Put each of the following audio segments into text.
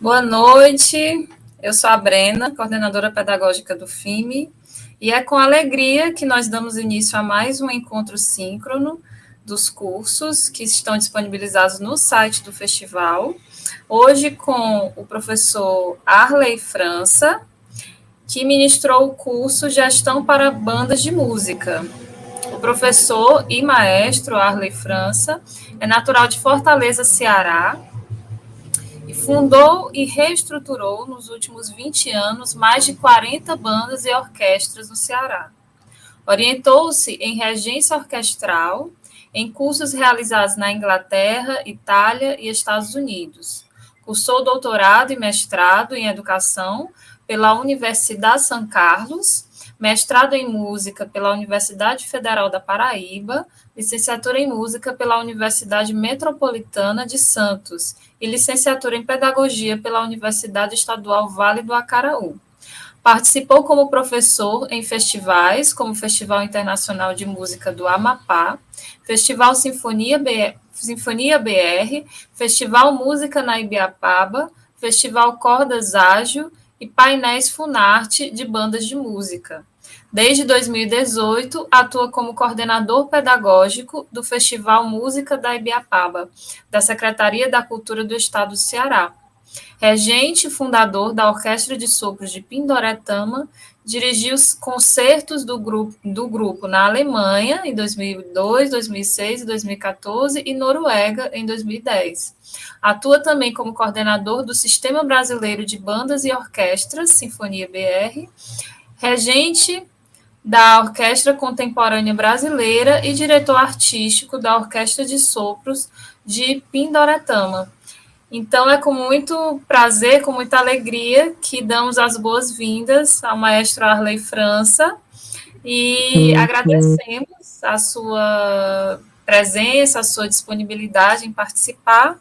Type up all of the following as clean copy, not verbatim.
Boa noite, eu sou a Brena, coordenadora pedagógica do FIME, e é com alegria que nós damos início a mais um encontro síncrono dos cursos que estão disponibilizados no site do festival, hoje com o professor Arley França, que ministrou o curso Gestão para Bandas de Música. O professor e maestro Arley França é natural de Fortaleza, Ceará, e fundou e reestruturou nos últimos 20 anos mais de 40 bandas e orquestras no Ceará. Orientou-se em regência orquestral em cursos realizados na Inglaterra, Itália e Estados Unidos. Cursou doutorado e mestrado em educação pela Universidade São Carlos, mestrado em música pela Universidade Federal da Paraíba, licenciatura em música pela Universidade Metropolitana de Santos e licenciatura em pedagogia pela Universidade Estadual Vale do Acaraú. Participou como professor em festivais, como o Festival Internacional de Música do Amapá, Festival Sinfonia BR, Festival Música na Ibiapaba, Festival Cordas Ágil e painéis Funarte de bandas de música. Desde 2018, atua como coordenador pedagógico do Festival Música da Ibiapaba, da Secretaria da Cultura do Estado do Ceará. Regente e fundador da Orquestra de Sopros de Pindoretama, dirigiu os concertos do grupo na Alemanha em 2002, 2006 e 2014 e Noruega em 2010. Atua também como coordenador do Sistema Brasileiro de Bandas e Orquestras, Sinfonia BR, regente da Orquestra Contemporânea Brasileira e diretor artístico da Orquestra de Sopros de Pindoretama. Então, é com muito prazer, com muita alegria, que damos as boas-vindas ao maestro Arley França e agradecemos a sua presença, a sua disponibilidade em participar.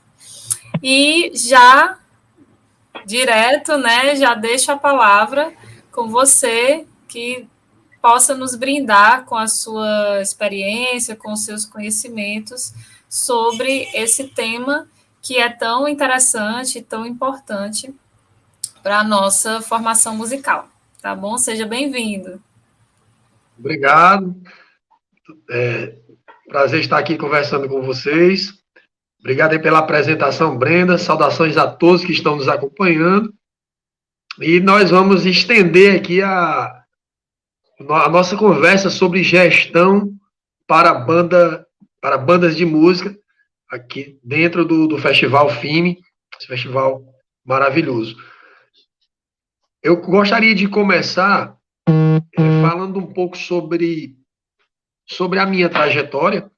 E já, direto, né, já deixo a palavra com você, que possa nos brindar com a sua experiência, com os seus conhecimentos sobre esse tema que é tão interessante e tão importante para a nossa formação musical. Tá bom? Seja bem-vindo. Obrigado. Prazer estar aqui conversando com vocês. Obrigado aí pela apresentação, Brenda. Saudações a todos que estão nos acompanhando. E nós vamos estender aqui a nossa conversa sobre gestão para bandas de música, aqui dentro do Festival FIME, esse festival maravilhoso. Eu gostaria de começar falando um pouco sobre a minha trajetória,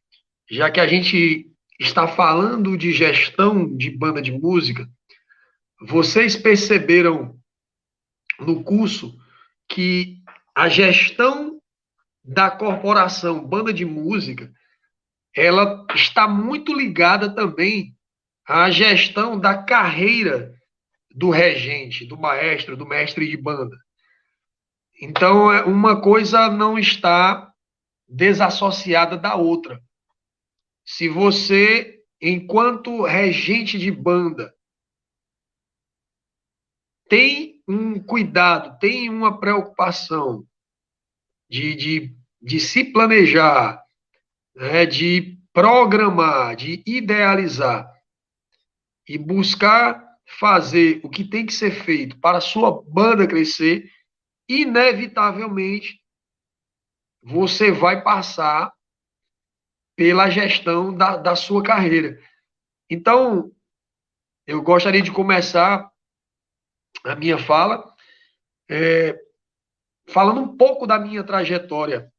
já que a gente está falando de gestão de banda de música. Vocês perceberam no curso que a gestão da corporação banda de música, ela está muito ligada também à gestão da carreira do regente, do maestro, do mestre de banda. Então, uma coisa não está desassociada da outra. Se você, enquanto regente de banda, tem um cuidado, tem uma preocupação de de se planejar, né, de programar, de idealizar e buscar fazer o que tem que ser feito para a sua banda crescer, inevitavelmente você vai passar pela gestão da sua carreira. Então, eu gostaria de começar a minha fala falando um pouco da minha trajetória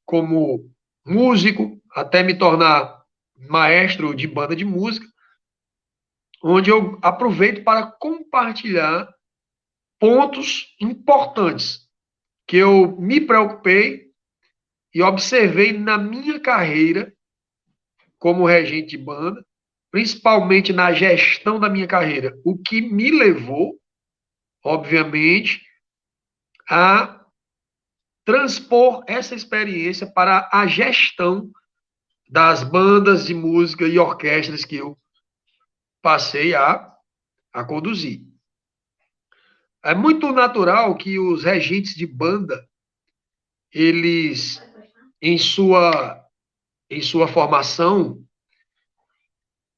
como músico, até me tornar maestro de banda de música, onde eu aproveito para compartilhar pontos importantes que eu me preocupei e observei na minha carreira como regente de banda, principalmente na gestão da minha carreira, o que me levou, obviamente, a transpor essa experiência para a gestão das bandas de música e orquestras que eu passei a conduzir. É muito natural que os regentes de banda, eles, em sua formação,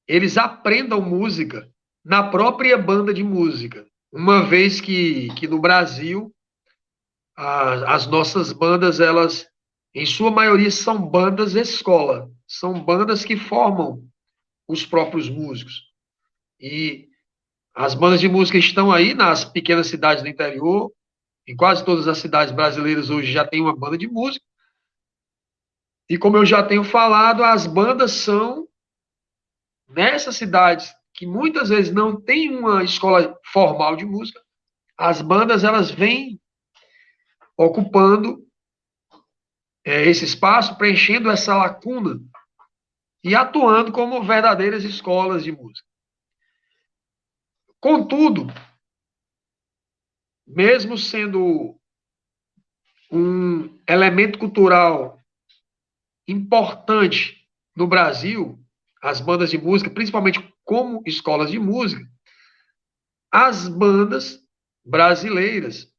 eles aprendam música na própria banda de música. Uma vez que no Brasil, as nossas bandas, elas, em sua maioria, são bandas escola. São bandas que formam os próprios músicos. E as bandas de música estão aí nas pequenas cidades do interior. Em quase todas as cidades brasileiras hoje já tem uma banda de música. E como eu já tenho falado, as bandas são nessas cidades que muitas vezes não tem uma escola formal de música, as bandas elas vêm ocupando esse espaço, preenchendo essa lacuna e atuando como verdadeiras escolas de música. Contudo, mesmo sendo um elemento cultural importante no Brasil, as bandas de música, principalmente como escolas de música, as bandas brasileiras,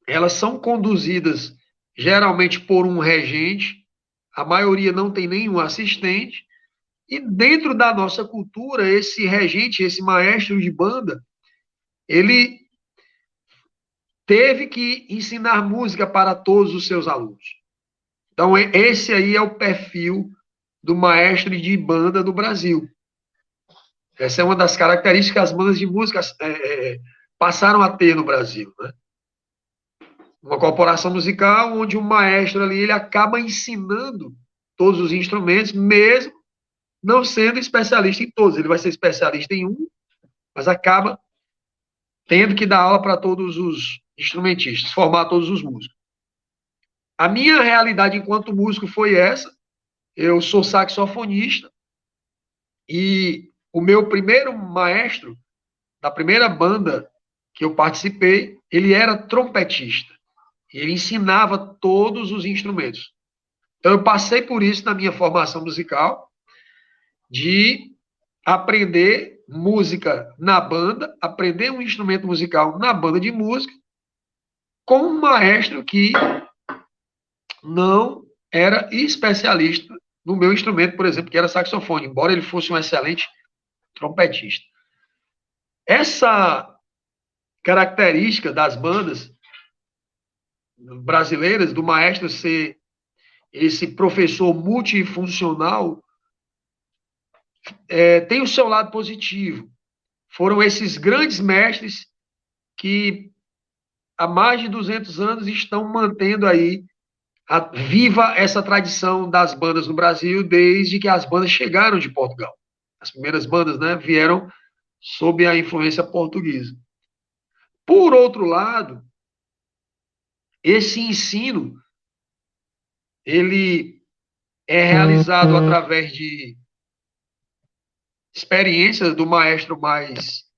elas são conduzidas geralmente por um regente, a maioria não tem nenhum assistente, e dentro da nossa cultura, esse regente, esse maestro de banda, ele teve que ensinar música para todos os seus alunos. Então, esse aí é o perfil do maestro de banda do Brasil. Essa é uma das características que as bandas de música passaram a ter no Brasil, né? Uma corporação musical onde o maestro ali ele acaba ensinando todos os instrumentos, mesmo não sendo especialista em todos. Ele vai ser especialista em um, mas acaba tendo que dar aula para todos os instrumentistas, formar todos os músicos. A minha realidade enquanto músico foi essa. Eu sou saxofonista e o meu primeiro maestro da primeira banda que eu participei, ele era trompetista. E ele ensinava todos os instrumentos. Então, eu passei por isso na minha formação musical, de aprender música na banda, aprender um instrumento musical na banda de música, com um maestro que não era especialista no meu instrumento, por exemplo, que era saxofone, embora ele fosse um excelente trompetista. Essa característica das bandas brasileiras, do maestro ser esse professor multifuncional, tem o seu lado positivo. Foram esses grandes mestres que há mais de 200 anos estão mantendo aí viva essa tradição das bandas no Brasil desde que as bandas chegaram de Portugal. As primeiras bandas, né, vieram sob a influência portuguesa. Por outro lado, esse ensino ele é realizado através de experiências do maestro mais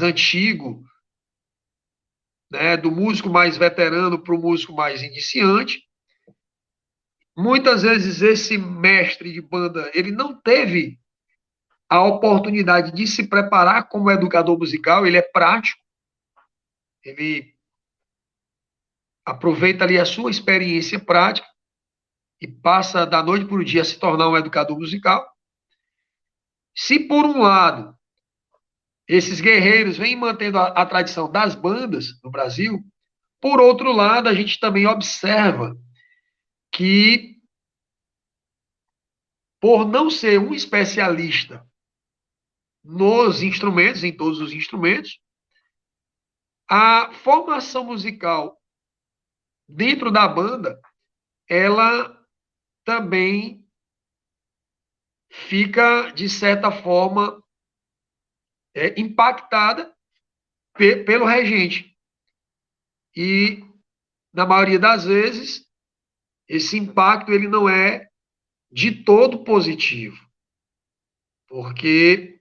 antigo, né, do músico mais veterano para o músico mais iniciante. Muitas vezes esse mestre de banda, ele não teve a oportunidade de se preparar como educador musical, ele é prático, ele aproveita ali a sua experiência prática e passa da noite para o dia a se tornar um educador musical. Se, por um lado, esses guerreiros vêm mantendo a tradição das bandas no Brasil, por outro lado, a gente também observa que, por não ser um especialista nos instrumentos, em todos os instrumentos, a formação musical dentro da banda, ela também fica, de certa forma, impactada pelo regente. E, na maioria das vezes, esse impacto ele não é de todo positivo, porque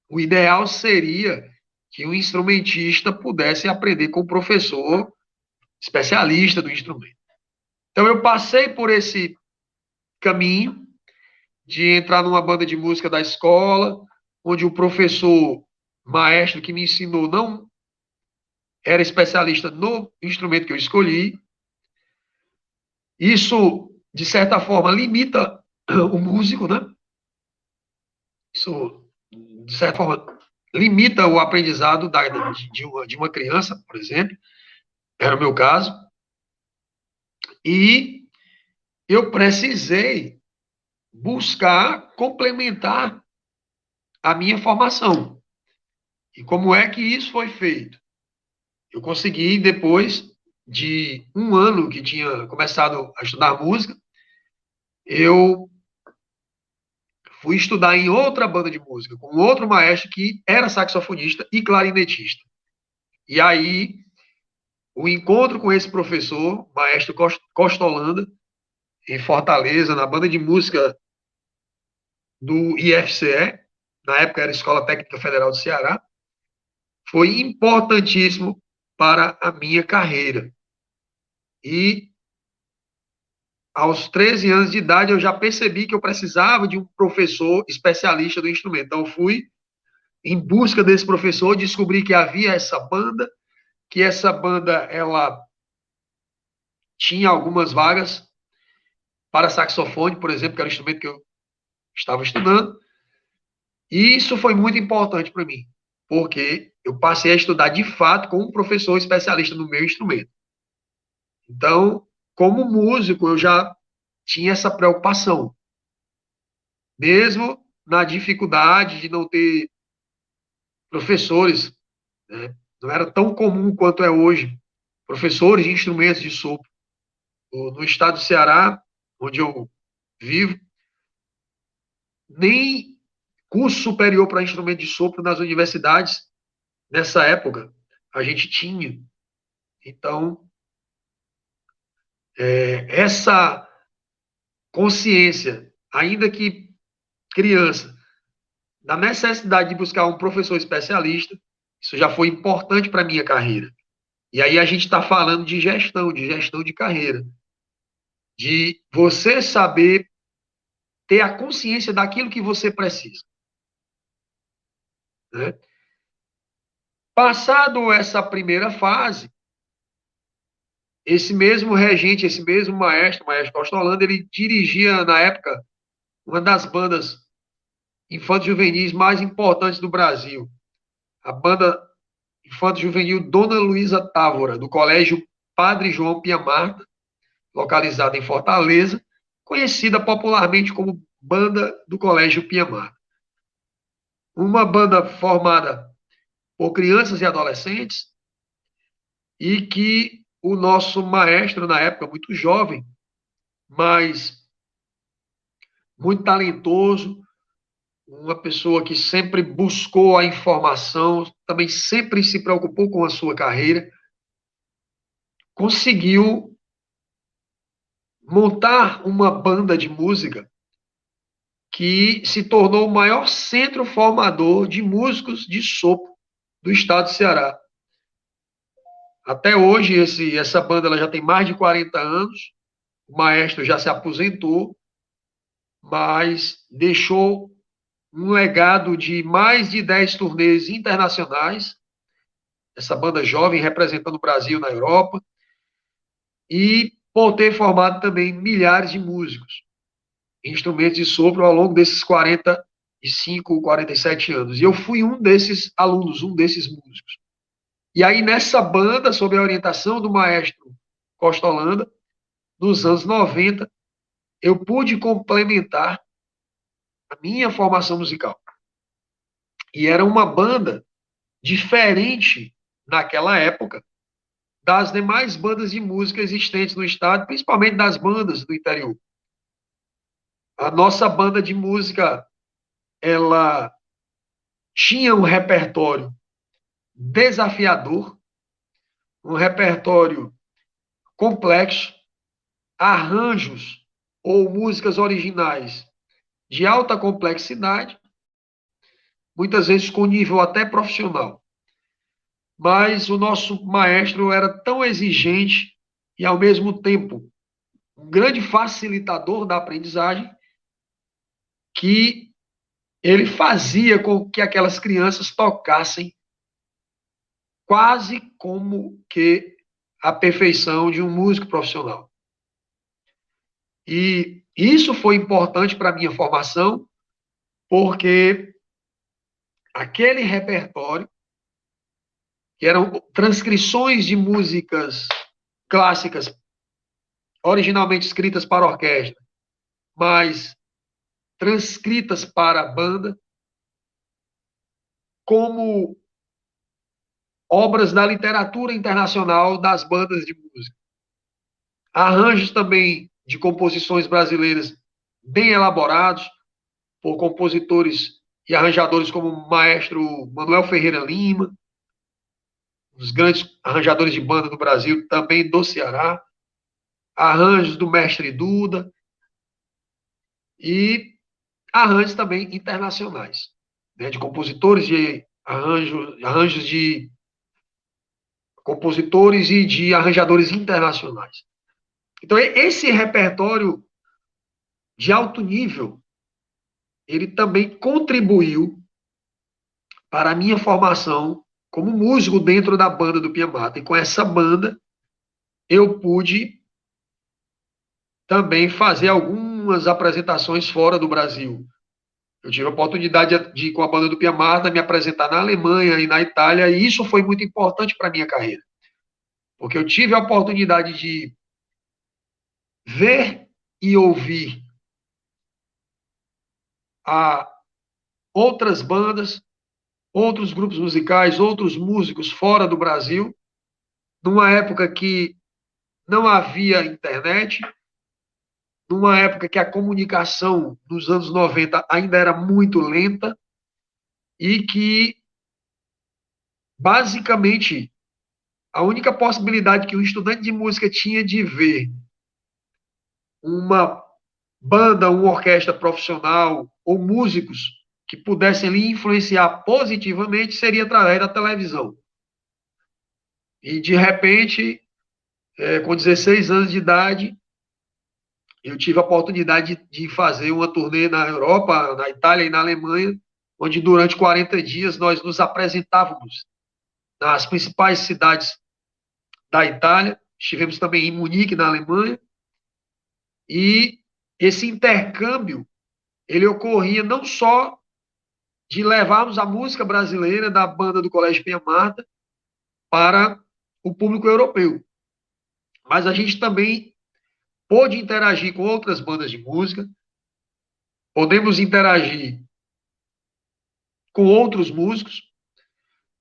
o ideal seria que o instrumentista pudesse aprender com o professor especialista do instrumento. Então, eu passei por esse caminho de entrar numa banda de música da escola, onde o professor, maestro que me ensinou, não era especialista no instrumento que eu escolhi. Isso, de certa forma, limita o músico, né? Isso, de certa forma, limita o aprendizado de uma criança, por exemplo. Era o meu caso. E eu precisei buscar complementar a minha formação. E como é que isso foi feito? Eu consegui, depois de um ano que tinha começado a estudar música, eu fui estudar em outra banda de música, com outro maestro que era saxofonista e clarinetista. E aí, o encontro com esse professor, maestro Costa Holanda, em Fortaleza, na banda de música do IFCE, na época era Escola Técnica Federal do Ceará, foi importantíssimo para a minha carreira. E aos 13 anos de idade, eu já percebi que eu precisava de um professor especialista do instrumento. Então, fui em busca desse professor, descobri que havia essa banda, que essa banda ela tinha algumas vagas para saxofone, por exemplo, que era o instrumento que eu estava estudando. E isso foi muito importante para mim, porque eu passei a estudar de fato com um professor especialista no meu instrumento. Então, como músico, eu já tinha essa preocupação. Mesmo na dificuldade de não ter professores, né? Não era tão comum quanto é hoje, professores de instrumentos de sopro. No estado do Ceará, onde eu vivo, nem curso superior para instrumento de sopro nas universidades, nessa época, a gente tinha. Então, essa consciência, ainda que criança, da necessidade de buscar um professor especialista, isso já foi importante para a minha carreira. E aí a gente está falando de gestão de carreira, de você saber ter a consciência daquilo que você precisa. Né? Passado essa primeira fase, esse mesmo regente, esse mesmo maestro, o maestro Costa Holanda, ele dirigia, na época, uma das bandas infanto-juvenis mais importantes do Brasil, a banda infanto-juvenil Dona Luísa Távora, do Colégio Padre João Pia Marta, localizada em Fortaleza, conhecida popularmente como Banda do Colégio Pia Marta. Uma banda formada por crianças e adolescentes e que o nosso maestro, na época, muito jovem, mas muito talentoso, uma pessoa que sempre buscou a informação, também sempre se preocupou com a sua carreira, conseguiu montar uma banda de música que se tornou o maior centro formador de músicos de sopro do estado do Ceará. Até hoje, essa banda ela já tem mais de 40 anos, o maestro já se aposentou, mas deixou um legado de mais de 10 turnês internacionais, essa banda jovem representando o Brasil na Europa, e por ter formado também milhares de músicos, instrumentos de sopro ao longo desses 45, 47 anos. E eu fui um desses alunos, um desses músicos. E aí, nessa banda, sob a orientação do maestro Costa Holanda, nos anos 90, eu pude complementar a minha formação musical. E era uma banda diferente naquela época das demais bandas de música existentes no estado, principalmente das bandas do interior. A nossa banda de música, ela tinha um repertório desafiador, um repertório complexo, arranjos ou músicas originais de alta complexidade, muitas vezes com nível até profissional. Mas o nosso maestro era tão exigente e, ao mesmo tempo, um grande facilitador da aprendizagem, que ele fazia com que aquelas crianças tocassem quase como que a perfeição de um músico profissional. E isso foi importante para a minha formação, porque aquele repertório, que eram transcrições de músicas clássicas, originalmente escritas para orquestra, mas transcritas para a banda, como obras da literatura internacional das bandas de música. Arranjos também de composições brasileiras bem elaborados por compositores e arranjadores como o maestro Manuel Ferreira Lima, os grandes arranjadores de banda do Brasil, também do Ceará, arranjos do mestre Duda e arranjos também internacionais, né, de compositores de arranjos de compositores e de arranjadores internacionais. Então, esse repertório de alto nível, ele também contribuiu para a minha formação como músico dentro da banda do Piamata. E com essa banda, eu pude também fazer algumas apresentações fora do Brasil. Eu tive a oportunidade de, com a banda do Piamata, me apresentar na Alemanha e na Itália, e isso foi muito importante para a minha carreira. Porque eu tive a oportunidade de ver e ouvir a outras bandas, outros grupos musicais, outros músicos fora do Brasil, numa época que não havia internet, numa época que a comunicação nos anos 90 ainda era muito lenta e que, basicamente, a única possibilidade que o estudante de música tinha de ver uma banda, uma orquestra profissional ou músicos que pudessem lhe influenciar positivamente seria através da televisão. E, de repente, com 16 anos de idade, eu tive a oportunidade de fazer uma turnê na Europa, na Itália e na Alemanha, onde durante 40 dias nós nos apresentávamos nas principais cidades da Itália, estivemos também em Munique, na Alemanha, e esse intercâmbio, ele ocorria não só de levarmos a música brasileira da banda do Colégio Penha Marta para o público europeu, mas a gente também pôde interagir com outras bandas de música, podemos interagir com outros músicos,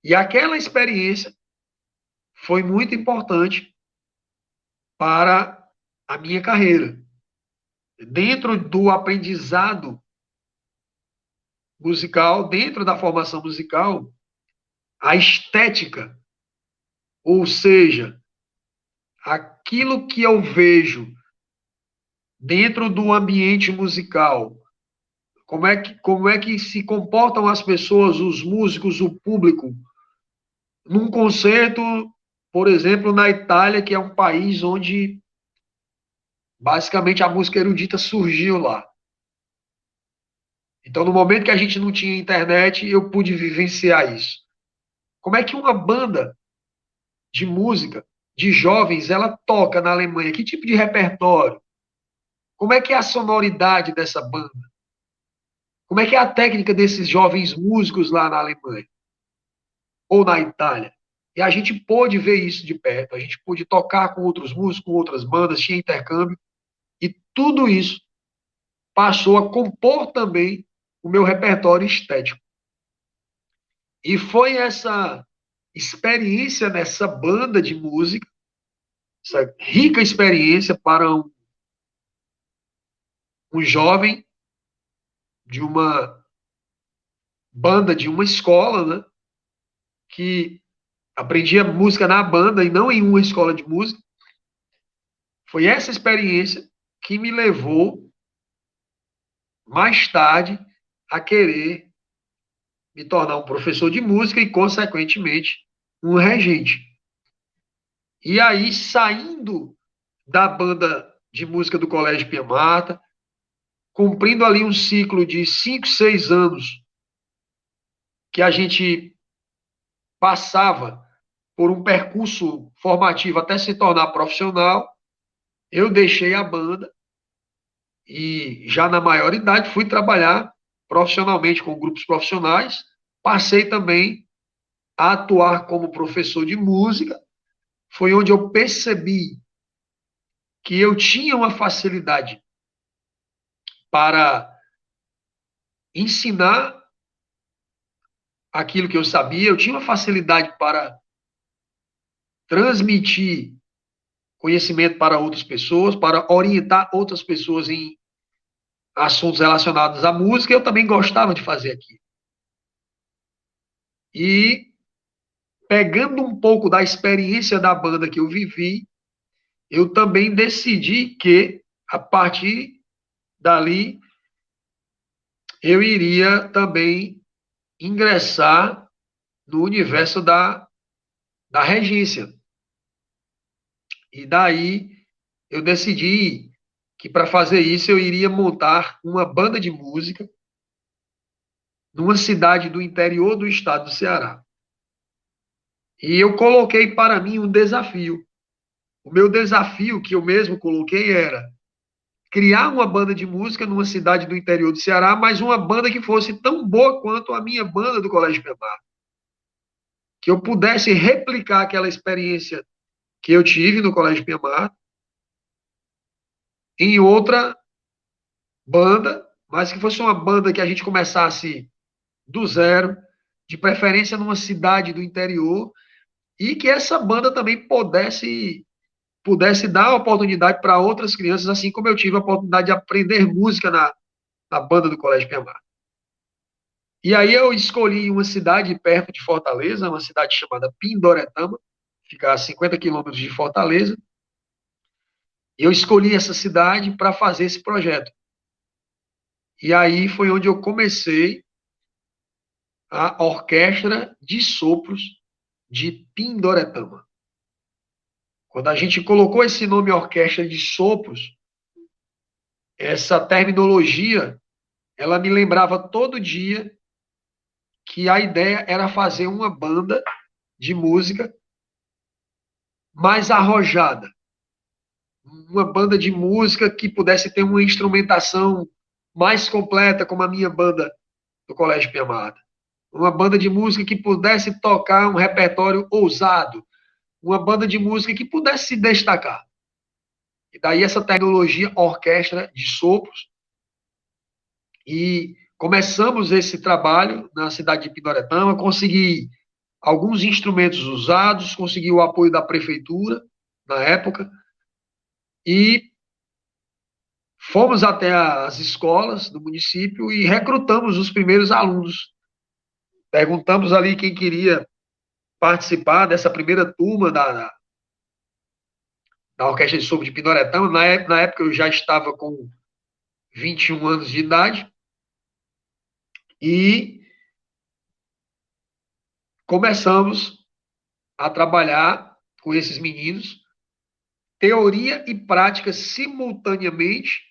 e aquela experiência foi muito importante para a minha carreira. Dentro do aprendizado musical, dentro da formação musical, a estética, ou seja, aquilo que eu vejo dentro do ambiente musical, como é que se comportam as pessoas, os músicos, o público, num concerto, por exemplo, na Itália, que é um país onde basicamente a música erudita surgiu lá. Então, no momento que a gente não tinha internet, eu pude vivenciar isso. Como é que uma banda de música de jovens ela toca na Alemanha? Que tipo de repertório? Como é que é a sonoridade dessa banda? Como é que é a técnica desses jovens músicos lá na Alemanha? Ou na Itália? E a gente pôde ver isso de perto, a gente pôde tocar com outros músicos, com outras bandas, tinha intercâmbio, e tudo isso passou a compor também o meu repertório estético. E foi essa experiência nessa banda de música, essa rica experiência para um jovem de uma banda, de uma escola, né, que aprendia música na banda e não em uma escola de música. Foi essa experiência que me levou, mais tarde, a querer me tornar um professor de música e, consequentemente, um regente. E aí, saindo da banda de música do Colégio Pia Marta, cumprindo ali um ciclo de 5, 6 anos, que a gente passava por um percurso formativo até se tornar profissional, eu deixei a banda e, já na maioridade, fui trabalhar profissionalmente com grupos profissionais. Passei também a atuar como professor de música. Foi onde eu percebi que eu tinha uma facilidade para ensinar aquilo que eu sabia, eu tinha uma facilidade para transmitir conhecimento para outras pessoas, para orientar outras pessoas em assuntos relacionados à música. Eu também gostava de fazer aquilo. E, pegando um pouco da experiência da banda que eu vivi, eu também decidi que, a partir dali, eu iria também ingressar no universo da regência. E daí eu decidi que, para fazer isso, eu iria montar uma banda de música numa cidade do interior do estado do Ceará. E eu coloquei para mim um desafio. O meu desafio, que eu mesmo coloquei, era criar uma banda de música numa cidade do interior do Ceará, mas uma banda que fosse tão boa quanto a minha banda do Colégio Pemar. Que eu pudesse replicar aquela experiência que eu tive no Colégio Pemar em outra banda, mas que fosse uma banda que a gente começasse do zero, de preferência numa cidade do interior, e que essa banda também pudesse dar oportunidade para outras crianças, assim como eu tive a oportunidade de aprender música na banda do Colégio Piamar. E aí eu escolhi uma cidade perto de Fortaleza, uma cidade chamada Pindoretama, fica a 50 quilômetros de Fortaleza. Eu escolhi essa cidade para fazer esse projeto. E aí foi onde eu comecei a Orquestra de Sopros de Pindoretama. Quando a gente colocou esse nome Orquestra de Sopros, essa terminologia, ela me lembrava todo dia que a ideia era fazer uma banda de música mais arrojada, uma banda de música que pudesse ter uma instrumentação mais completa, como a minha banda do Colégio Piamada. Uma banda de música que pudesse tocar um repertório ousado, uma banda de música que pudesse se destacar. E daí essa tecnologia Orquestra de Sopros. E começamos esse trabalho na cidade de Pindoretama, consegui alguns instrumentos usados, consegui o apoio da prefeitura, na época, e fomos até as escolas do município e recrutamos os primeiros alunos. Perguntamos ali quem queria participar dessa primeira turma da Orquestra de Sopro de Pindoretama. Na época eu já estava com 21 anos de idade e começamos a trabalhar com esses meninos, teoria e prática simultaneamente,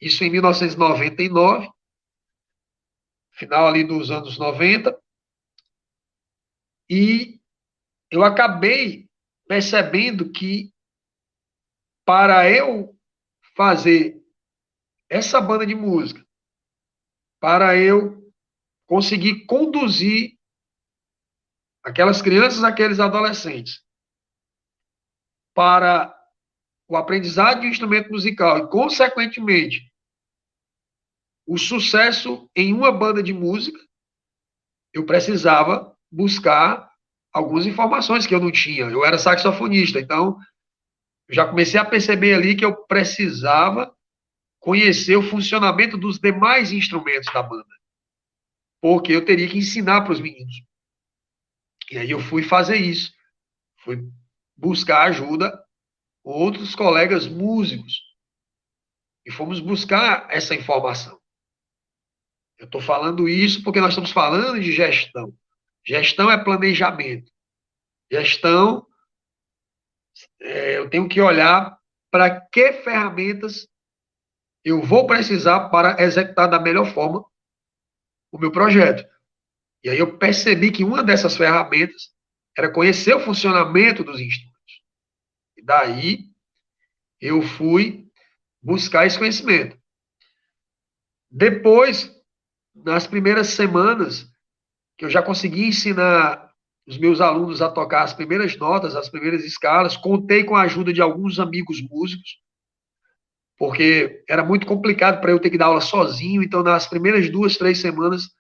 isso em 1999, final ali dos anos 90, e eu acabei percebendo que para eu fazer essa banda de música, para eu conseguir conduzir aquelas crianças, aqueles adolescentes para o aprendizado de um instrumento musical e, consequentemente, o sucesso em uma banda de música, eu precisava buscar algumas informações que eu não tinha. Eu era saxofonista, então já comecei a perceber ali que eu precisava conhecer o funcionamento dos demais instrumentos da banda, porque eu teria que ensinar para os meninos. E aí eu fui fazer isso, fui buscar ajuda com outros colegas músicos e fomos buscar essa informação. Eu estou falando isso porque nós estamos falando de gestão. Gestão é planejamento. Gestão, eu tenho que olhar para que ferramentas eu vou precisar para executar da melhor forma o meu projeto. E aí eu percebi que uma dessas ferramentas era conhecer o funcionamento dos instrumentos. E daí eu fui buscar esse conhecimento. Depois, nas primeiras semanas, que eu já consegui ensinar os meus alunos a tocar as primeiras notas, as primeiras escalas, contei com a ajuda de alguns amigos músicos, porque era muito complicado para eu ter que dar aula sozinho, então nas primeiras 2, 3 semanas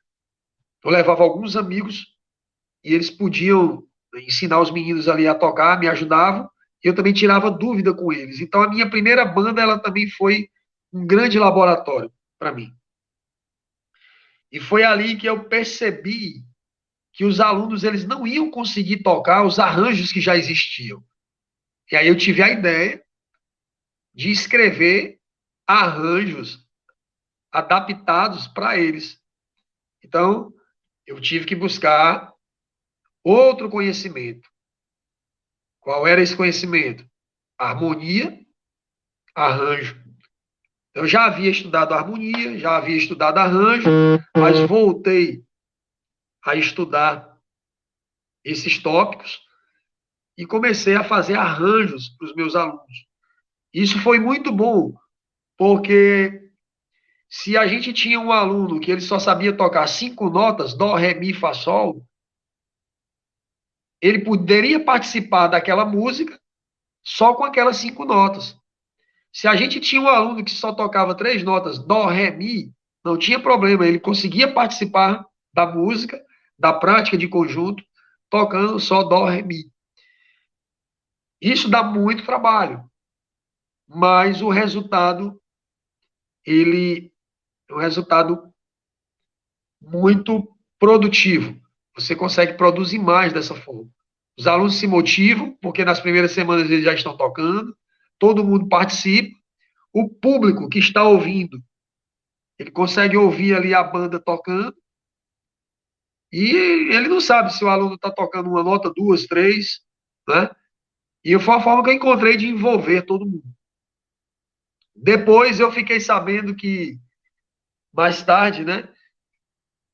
eu levava alguns amigos e eles podiam ensinar os meninos ali a tocar, me ajudavam, e eu também tirava dúvida com eles. Então a minha primeira banda, ela também foi um grande laboratório para mim. E foi ali que eu percebi que os alunos eles não iam conseguir tocar os arranjos que já existiam. E aí eu tive a ideia de escrever arranjos adaptados para eles. Então, eu tive que buscar outro conhecimento. Qual era esse conhecimento? Harmonia, arranjo. Eu já havia estudado harmonia, já havia estudado arranjo, mas voltei a estudar esses tópicos e comecei a fazer arranjos para os meus alunos. Isso foi muito bom, porque se a gente tinha um aluno que ele só sabia tocar 5 notas, dó, ré, mi, fá, sol, ele poderia participar daquela música só com aquelas 5 notas. Se a gente tinha um aluno que só tocava 3 notas, dó, ré, mi, não tinha problema, ele conseguia participar da música, da prática de conjunto, tocando só dó, ré, mi. Isso dá muito trabalho, mas o resultado, ele é um resultado muito produtivo. Você consegue produzir mais dessa forma. Os alunos se motivam, porque nas primeiras semanas eles já estão tocando, todo mundo participa, o público que está ouvindo, ele consegue ouvir ali a banda tocando, e ele não sabe se o aluno está tocando uma nota, duas, três, né? E foi a forma que eu encontrei de envolver todo mundo. Depois eu fiquei sabendo que, mais tarde, né,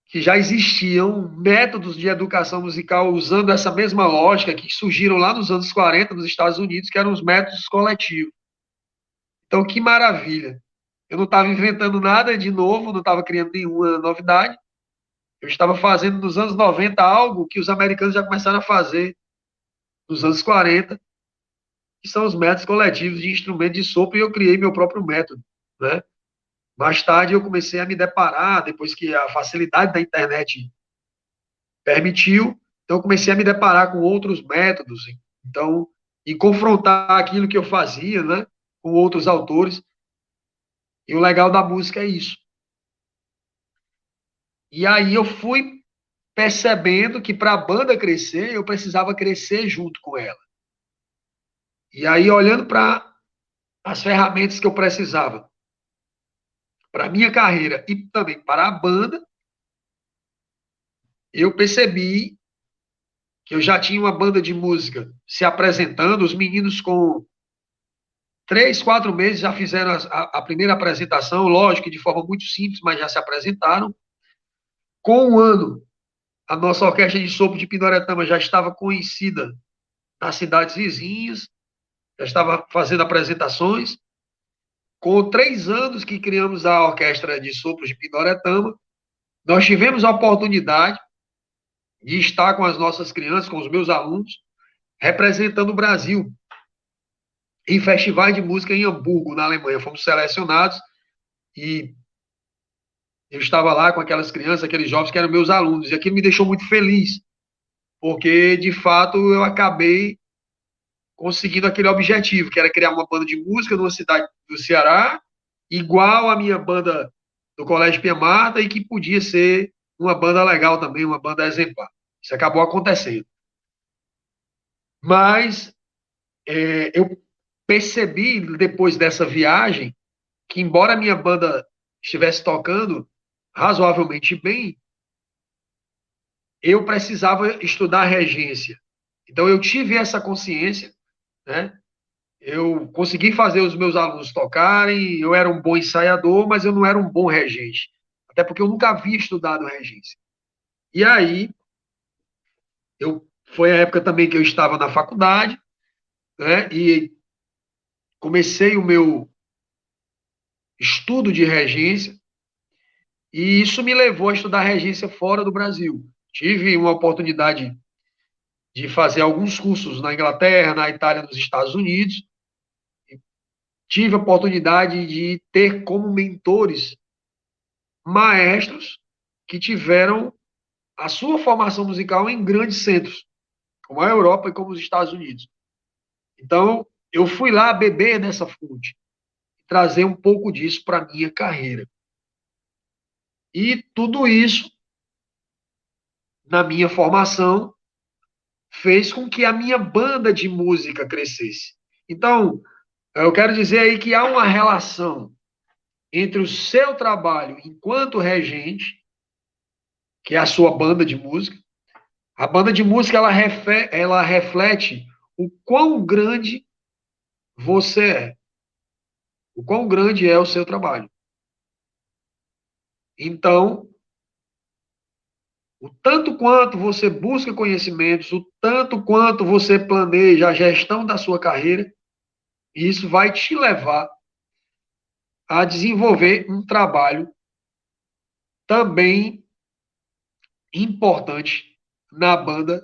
que já existiam métodos de educação musical usando essa mesma lógica que surgiram lá nos anos 40 nos Estados Unidos, que eram os métodos coletivos. Então, que maravilha. Eu não estava inventando nada de novo, não estava criando nenhuma novidade. Eu estava fazendo nos anos 90 algo que os americanos já começaram a fazer nos anos 40, que são os métodos coletivos de instrumento de sopro, e eu criei meu próprio método, né? Mais tarde eu comecei a me deparar, depois que a facilidade da internet permitiu, então eu comecei a me deparar com outros métodos, então, e confrontar aquilo que eu fazia, né, com outros autores, e o legal da música é isso. E aí eu fui percebendo que para a banda crescer, eu precisava crescer junto com ela. E aí, olhando para as ferramentas que eu precisava, para a minha carreira e também para a banda, eu percebi que eu já tinha uma banda de música se apresentando, os meninos com 3, 4 meses já fizeram a primeira apresentação, lógico que de forma muito simples, mas já se apresentaram. Com um ano, a nossa orquestra de sopro de Pindoretama já estava conhecida nas cidades vizinhas, já estava fazendo apresentações. Com 3 anos que criamos a Orquestra de Sopros de Pindoretama, nós tivemos a oportunidade de estar com as nossas crianças, com os meus alunos, representando o Brasil em festivais de música em Hamburgo, na Alemanha. Fomos selecionados e eu estava lá com aquelas crianças, aqueles jovens que eram meus alunos, e aquilo me deixou muito feliz, porque, de fato, eu acabei conseguindo aquele objetivo, que era criar uma banda de música numa cidade do Ceará, igual a minha banda do Colégio Pia Marta, e que podia ser uma banda legal também, uma banda exemplar. Isso acabou acontecendo. Mas eu percebi, depois dessa viagem, que embora a minha banda estivesse tocando razoavelmente bem, eu precisava estudar regência. Então, eu tive essa consciência, né? Eu consegui fazer os meus alunos tocarem, eu era um bom ensaiador, mas eu não era um bom regente. Até porque eu nunca havia estudado regência. E aí, foi a época também que eu estava na faculdade, né? E comecei o meu estudo de regência, e isso me levou a estudar regência fora do Brasil. Tive uma oportunidade de fazer alguns cursos na Inglaterra, na Itália, nos Estados Unidos. Tive a oportunidade de ter como mentores maestros que tiveram a sua formação musical em grandes centros, como a Europa e como os Estados Unidos. Então, eu fui lá beber nessa fonte, trazer um pouco disso para a minha carreira. E tudo isso, na minha formação, fez com que a minha banda de música crescesse. Então, eu quero dizer aí que há uma relação entre o seu trabalho enquanto regente, que é a sua banda de música. A banda de música, ela reflete o quão grande você é, o quão grande é o seu trabalho. Então, o tanto quanto você busca conhecimentos, o tanto quanto você planeja a gestão da sua carreira, isso vai te levar a desenvolver um trabalho também importante na banda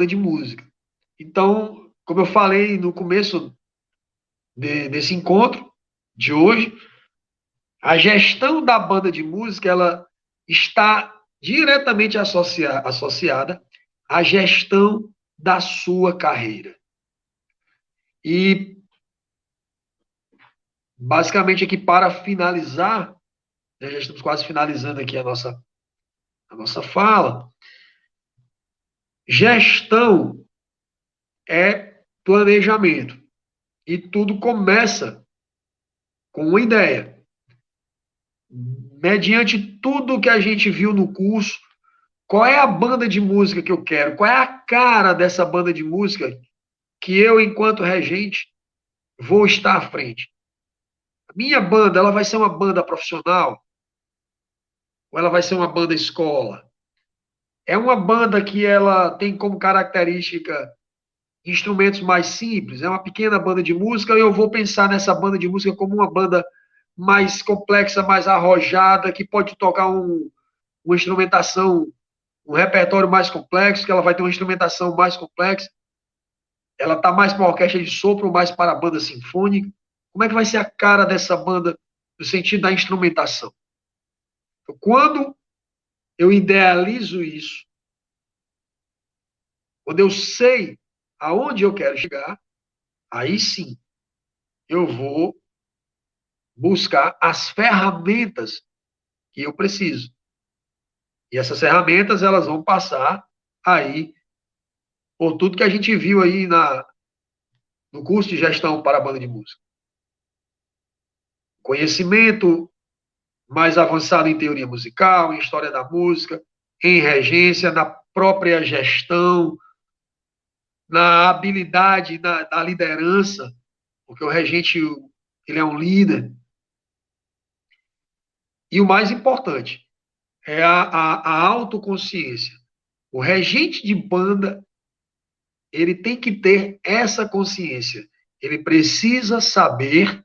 de música. Então, como eu falei no começo desse encontro de hoje, a gestão da banda de música ela está diretamente associada à gestão da sua carreira. E, basicamente, aqui para finalizar, né, já estamos quase finalizando aqui a nossa fala, gestão é planejamento. E tudo começa com uma ideia. Mediante tudo que a gente viu no curso, qual é a banda de música que eu quero? Qual é a cara dessa banda de música que eu, enquanto regente, vou estar à frente? A minha banda, ela vai ser uma banda profissional? Ou ela vai ser uma banda escola? É uma banda que ela tem como característica instrumentos mais simples? É uma pequena banda de música? Ou eu vou pensar nessa banda de música como uma banda mais complexa, mais arrojada, que pode tocar uma instrumentação, um repertório mais complexo, que ela vai ter uma instrumentação mais complexa? Ela está mais para a orquestra de sopro ou mais para a banda sinfônica? Como é que vai ser a cara dessa banda no sentido da instrumentação? Então, quando eu idealizo isso, quando eu sei aonde eu quero chegar, aí sim eu vou buscar as ferramentas que eu preciso. E essas ferramentas elas vão passar aí por tudo que a gente viu aí no curso de gestão para a banda de música. Conhecimento mais avançado em teoria musical, em história da música, em regência, na própria gestão, na habilidade, na liderança, porque o regente ele é um líder. E o mais importante é a autoconsciência. O regente de banda, ele tem que ter essa consciência. Ele precisa saber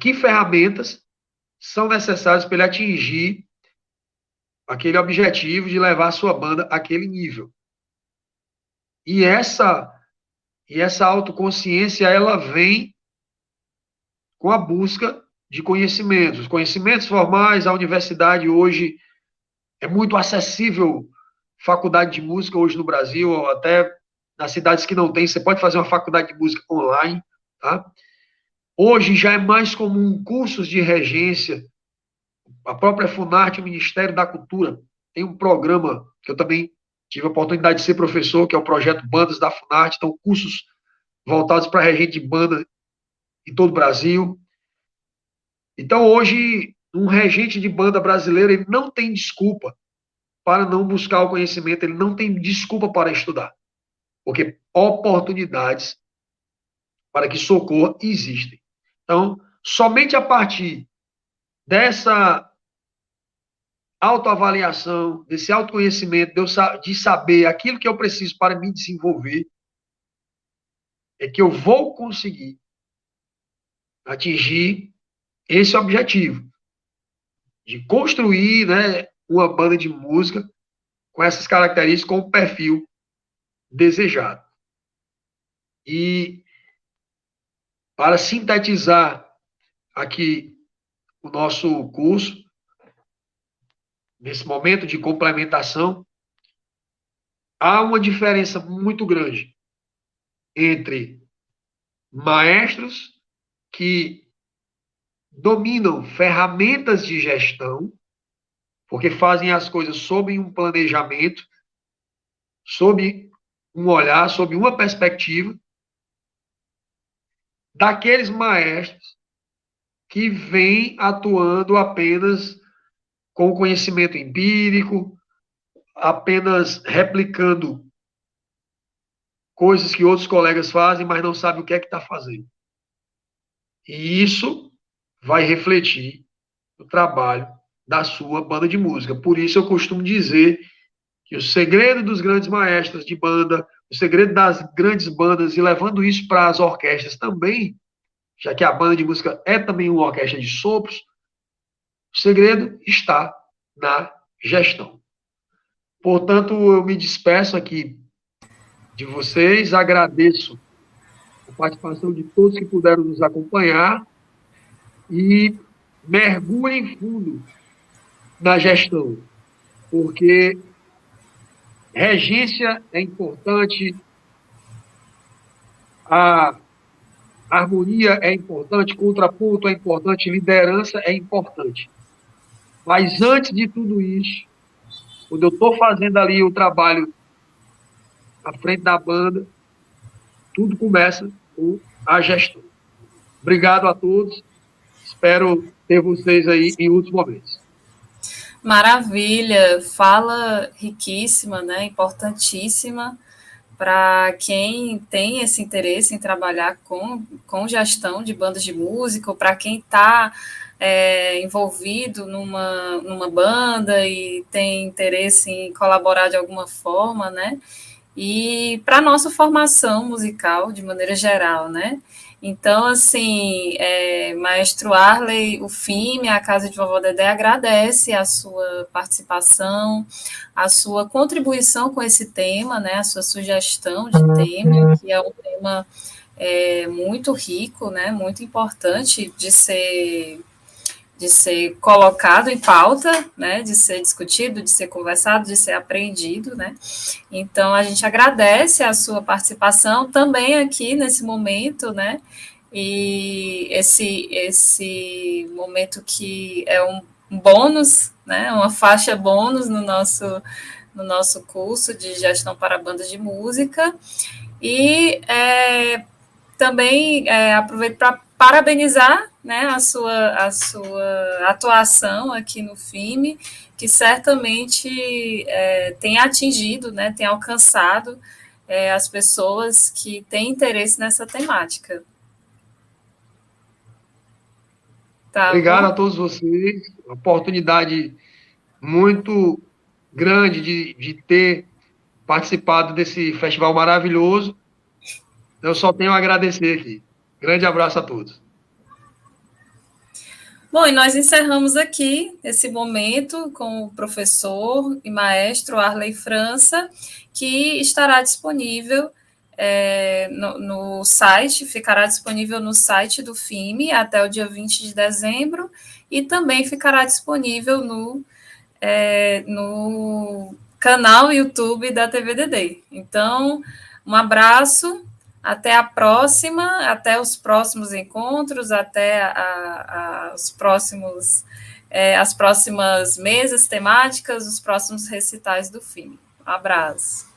que ferramentas são necessárias para ele atingir aquele objetivo de levar a sua banda àquele nível. E essa autoconsciência, ela vem com a busca de conhecimentos. Os conhecimentos formais, a universidade hoje é muito acessível, faculdade de música hoje no Brasil, ou até nas cidades que não tem, você pode fazer uma faculdade de música online, tá? Hoje já é mais comum cursos de regência, a própria Funarte, o Ministério da Cultura, tem um programa que eu também tive a oportunidade de ser professor, que é o projeto Bandas da Funarte, então cursos voltados para regente de banda em todo o Brasil. Então, hoje, um regente de banda brasileiro, ele não tem desculpa para não buscar o conhecimento, ele não tem desculpa para estudar, porque oportunidades para que socorra existem. Então, somente a partir dessa autoavaliação, desse autoconhecimento, de saber aquilo que eu preciso para me desenvolver, é que eu vou conseguir atingir esse objetivo de construir, né, uma banda de música com essas características, com o perfil desejado. E para sintetizar aqui o nosso curso, nesse momento de complementação, há uma diferença muito grande entre maestros que dominam ferramentas de gestão, porque fazem as coisas sob um planejamento, sob um olhar, sob uma perspectiva, daqueles maestros que vêm atuando apenas com conhecimento empírico, apenas replicando coisas que outros colegas fazem, mas não sabe o que é que está fazendo. E isso vai refletir no trabalho da sua banda de música. Por isso eu costumo dizer que o segredo dos grandes maestros de banda, o segredo das grandes bandas, e levando isso para as orquestras também, já que a banda de música é também uma orquestra de sopros, o segredo está na gestão. Portanto, eu me despeço aqui de vocês, agradeço a participação de todos que puderam nos acompanhar e mergulhem fundo na gestão, porque regência é importante, a harmonia é importante, contraponto é importante, liderança é importante. Mas antes de tudo isso, quando eu estou fazendo ali o trabalho à frente da banda, tudo começa com a gestão. Obrigado a todos. Espero ter vocês aí em outros momentos. Maravilha, fala riquíssima, né? Importantíssima para quem tem esse interesse em trabalhar com gestão de bandas de música, ou para quem está envolvido numa banda e tem interesse em colaborar de alguma forma, né? E para a nossa formação musical, de maneira geral, né? Então, assim, Maestro Arley, o FIME, a Casa de Vovó Dedé, agradece a sua participação, a sua contribuição com esse tema, né, a sua sugestão de tema, que é um tema muito rico, né, muito importante de ser colocado em pauta, né, de ser discutido, de ser conversado, de ser aprendido, né. Então, a gente agradece a sua participação também aqui nesse momento, né, e esse momento que é um bônus, né, uma faixa bônus no nosso curso de gestão para bandas de música, e também aproveito para parabenizar, né, a sua atuação aqui no FIME, que certamente tem atingido, né, tem alcançado as pessoas que têm interesse nessa temática. Tá, obrigado a todos vocês, a oportunidade muito grande de ter participado desse festival maravilhoso. Eu só tenho a agradecer aqui. Grande abraço a todos. Bom, e nós encerramos aqui esse momento com o professor e maestro Arley França, que estará disponível no site, ficará disponível no site do FIME até o dia 20 de dezembro, e também ficará disponível no canal YouTube da TVDD. Então, um abraço, até a próxima, até os próximos encontros, até os próximos, as próximas mesas temáticas, os próximos recitais do FIME. Um abraço.